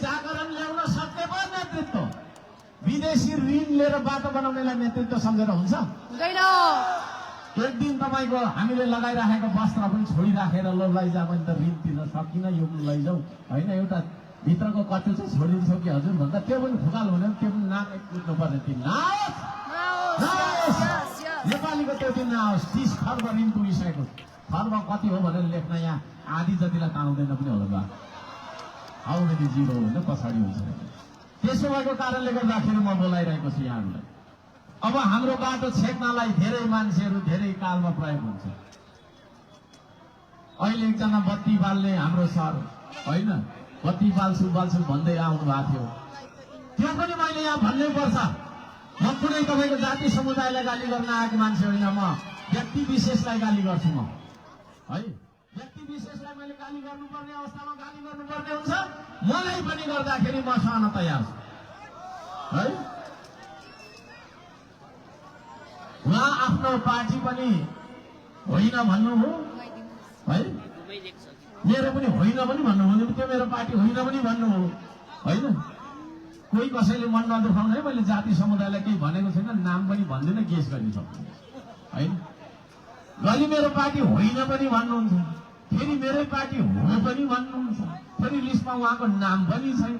जागरण ल्याउन सक्ने पो नेतृत्व। विदेशी ऋण लिएर बाटो बनाउनेलाई नेतृत्व सम्झेर हुन्छ? हुँदैन। एक दिन तपाईँको हामीले लगाइराखेको वस्त्र पनि छोडिराखेर ल लैजा भने त ऋण तिर्न सकिन, यो पनि लैजाऊ होइन, एउटा भित्रको कचु चाहिँ छोडिदिन्छौ कि हजुर भन्दा त्यो पनि खुकाल हुने, त्यो पनि नाकै कुद्नु पर्ने दिन नआओस्। नेपालीको त्यो दिन नआओस्। 30 खर्ब ऋण पुगिसकेको, खर्ब कति हो भनेर लेख्न यहाँ आधी जतिलाई ताउँदैन पनि होला। आउने जिरो होइन, पछाडि हुन्छ। त्यसो भएको कारणले गर्दाखेरि म बोलाइरहेको छु यहाँहरूलाई। अब हाम्रो बाटो छेक्नलाई धेरै मान्छेहरू धेरै कालमा प्रयोग हुन्छ। अहिले एकजना बत्ती बाल्ने हाम्रो सर होइन, बत्ती बाल्छु भन्दै आउनु भएको थियो। त्यो पनि मैले यहाँ भन्नै पर्छ। म कुनै तपाईँको जाति समुदायलाई गाली गर्न आएको मान्छे होइन, म व्यक्ति विशेषलाई गाली गर्छु म है। व्यक्ति विशेषलाई मैले गाली गर्नुपर्ने अवस्थामा गाली गर्नुपर्ने हुन्छ। मलाई पनि गर्दाखेरि म सहन तयार छु है। उहाँ आफ्नो पार्टी पनि होइन भन्नुभयो है, मेरो पनि होइन पनि भन्नुभयो, त्यो मेरो पार्टी होइन पनि भन्नुभयो होइन। कोही कसैले मन नदुखाउनु है, मैले जाति समुदायलाई केही भनेको छैन, नाम पनि भन्दिनँ, केस गरिसक्छु होइन। गली मेरो पार्टी होइन पनि भन्नुहुन्छ, फेरि मेरै पार्टी हो पनि भन्नुहुन्छ, फेरि लिस्टमा उहाँको नाम पनि छैन।